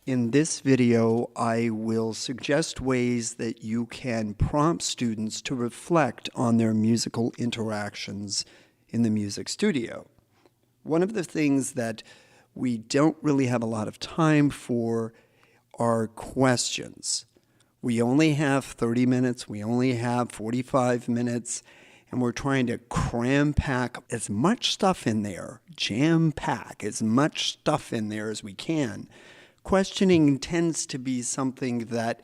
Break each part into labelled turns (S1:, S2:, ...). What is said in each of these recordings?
S1: In this video, I will suggest ways that you can prompt students to reflect on their musical interactions in the music studio. One of the things that we don't really have a lot of time for are questions. We only have 30 minutes, we only have 45 minutes, and we're trying to cram-pack as much stuff in there, jam-pack as much stuff in there as we can. Questioning tends to be something that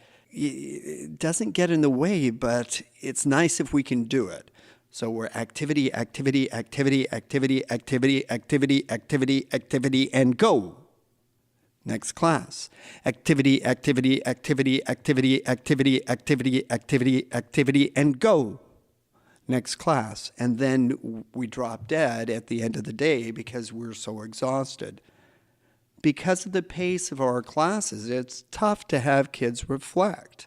S1: doesn't get in the way, but it's nice if we can do it. So we're activity, activity, activity, activity, activity, activity, activity, activity, and go. Next class. Activity, activity, activity, activity, activity, activity, activity, activity, and go. Next class. And then we drop dead at the end of the day because we're so exhausted. Because of the pace of our classes, it's tough to have kids reflect.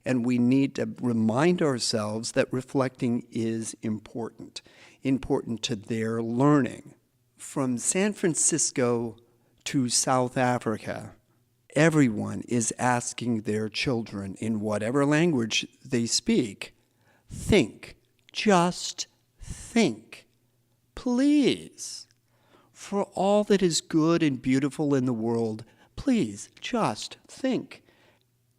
S1: And we need to remind ourselves that reflecting is important to their learning. From San Francisco to South Africa, everyone is asking their children, in whatever language they speak, think, just think, please. For all that is good and beautiful in the world, please just think.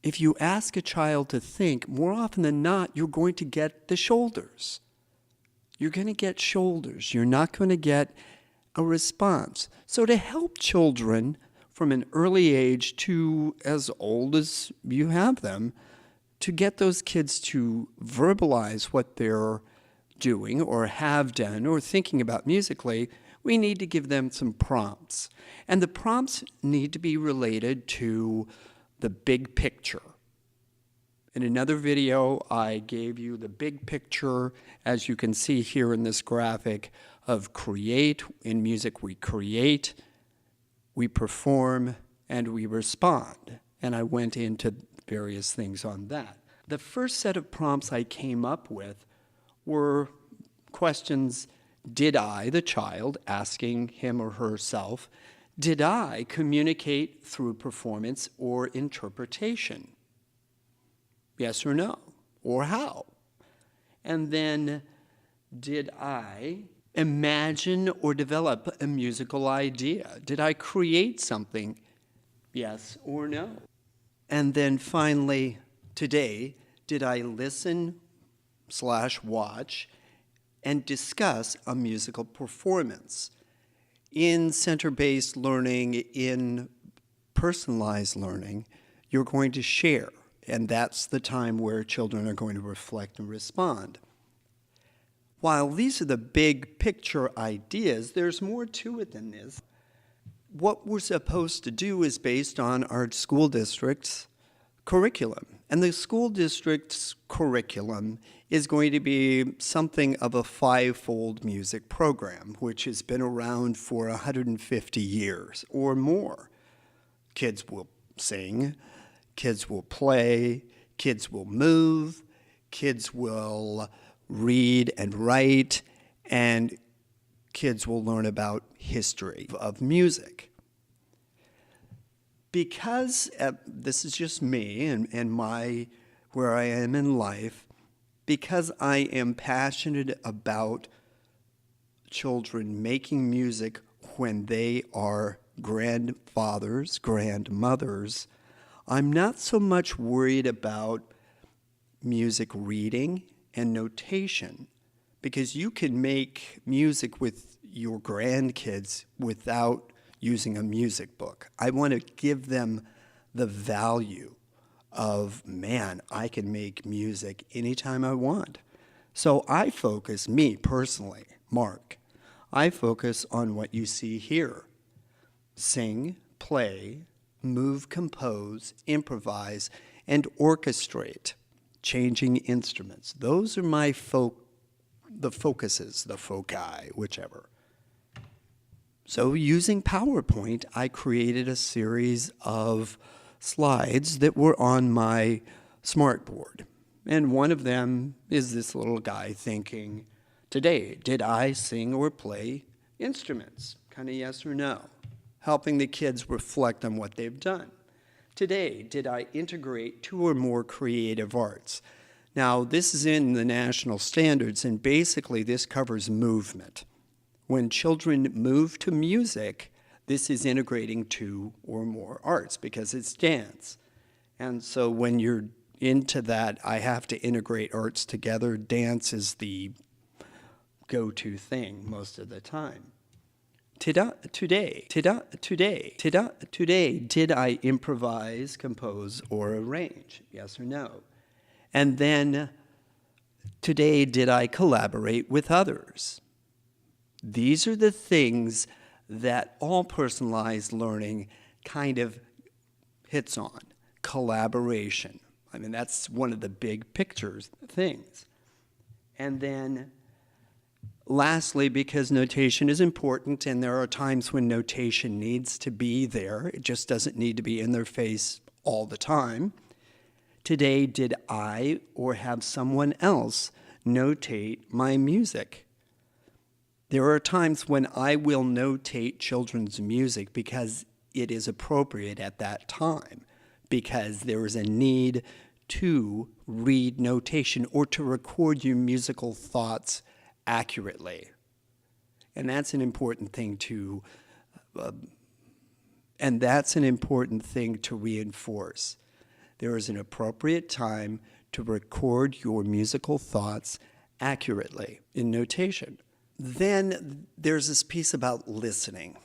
S1: If you ask a child to think, more often than not, you're going to get the shoulders. You're going to get shoulders. You're not going to get a response. So to help children from an early age to as old as you have them, to get those kids to verbalize what they're doing or have done or thinking about musically, we need to give them some prompts. And the prompts need to be related to the big picture. In another video, I gave you the big picture, as you can see here in this graphic, of create. In music, we create, we perform, and we respond. And I went into various things on that. The first set of prompts I came up with were questions. Did I, the child, asking him or herself, did I communicate through performance or interpretation? Yes or no? Or how? And then, did I imagine or develop a musical idea? Did I create something? Yes or no? And then finally, today, did I listen/watch and discuss a musical performance? In center-based learning, in personalized learning, you're going to share, and that's the time where children are going to reflect and respond. While these are the big picture ideas, there's more to it than this. What we're supposed to do is based on our school district's curriculum. And the school district's curriculum is going to be something of a five-fold music program, which has been around for 150 years or more. Kids will sing, kids will play, kids will move, kids will read and write, and kids will learn about history of music. Because this is just me and my where I am in life, because I am passionate about children making music when they are grandfathers, grandmothers, I'm not so much worried about music reading and notation, because you can make music with your grandkids without using a music book. I want to give them the value of, man, I can make music anytime I want. So I focus, me personally, Mark, I focus on what you see here. Sing, play, move, compose, improvise, and orchestrate, changing instruments. Those are my the focuses, the foci, whichever. So using PowerPoint, I created a series of slides that were on my smartboard. And one of them is this little guy thinking, today, did I sing or play instruments? Kind of yes or no. Helping the kids reflect on what they've done. Today, did I integrate 2 or more creative arts? Now, this is in the national standards, and basically this covers movement. When children move to music, this is integrating 2 or more arts because it's dance. And so when you're into that, I have to integrate arts together. Dance is the go-to thing most of the time. Today, did I improvise, compose, or arrange? Yes or no? And then, today, did I collaborate with others? These are the things that all personalized learning kind of hits on. Collaboration. I mean, that's one of the big picture things. And then, lastly, because notation is important, and there are times when notation needs to be there, it just doesn't need to be in their face all the time. Today, did I or have someone else notate my music? There are times when I will notate children's music because it is appropriate at that time, because there is a need to read notation or to record your musical thoughts accurately. And that's an important thing to reinforce. There is an appropriate time to record your musical thoughts accurately in notation. Then there's this piece about listening.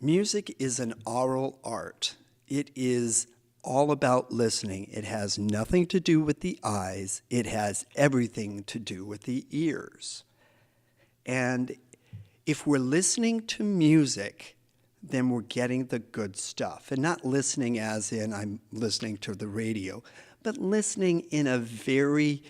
S1: Music is an oral art. It is all about listening. It has nothing to do with the eyes. It has everything to do with the ears. And if we're listening to music, then we're getting the good stuff. And not listening as in I'm listening to the radio, but listening in a very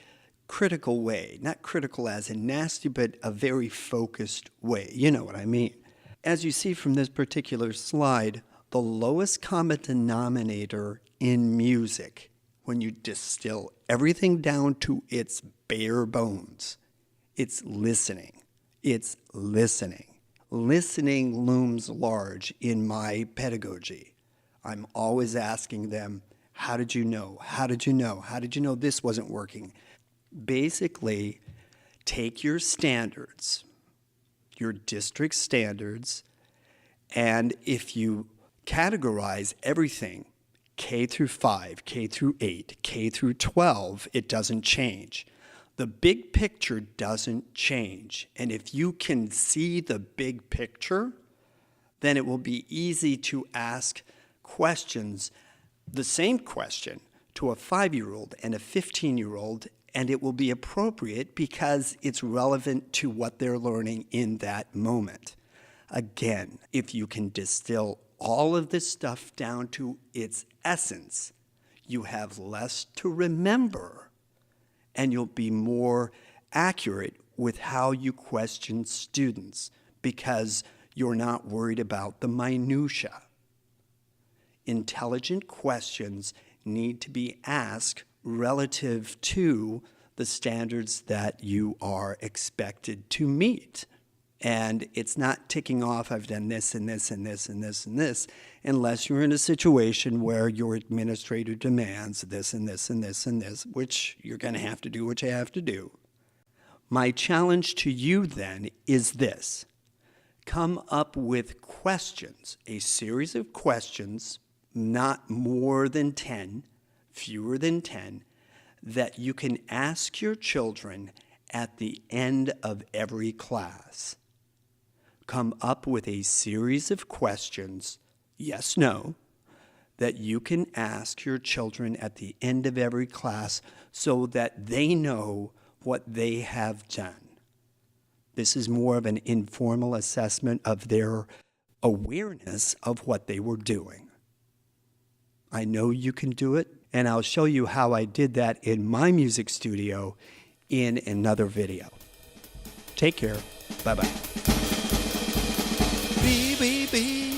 S1: critical way. Not critical as in nasty, but a very focused way. You know what I mean. As you see from this particular slide, the lowest common denominator in music, when you distill everything down to its bare bones, it's listening. It's listening. Listening looms large in my pedagogy. I'm always asking them, how did you know? How did you know? How did you know this wasn't working? Basically, take your standards, your district standards, and if you categorize everything, K through 5, K through 8, K through 12, it doesn't change. The big picture doesn't change. And if you can see the big picture, then it will be easy to ask questions, the same question, to a 5-year-old and a 15-year-old, and it will be appropriate because it's relevant to what they're learning in that moment. Again, if you can distill all of this stuff down to its essence, you have less to remember, and you'll be more accurate with how you question students because you're not worried about the minutia. Intelligent questions need to be asked relative to the standards that you are expected to meet. And it's not ticking off, I've done this and this and this and this and this, unless you're in a situation where your administrator demands this and this and this and this, which you're going to have to do what you have to do. My challenge to you then is this. Come up with questions, a series of questions, not more than 10, fewer than 10, that you can ask your children at the end of every class. Come up with a series of questions, yes, no, that you can ask your children at the end of every class so that they know what they have done. This is more of an informal assessment of their awareness of what they were doing. I know you can do it, and I'll show you how I did that in my music studio in another video. Take care. Bye-bye. Be, be, be.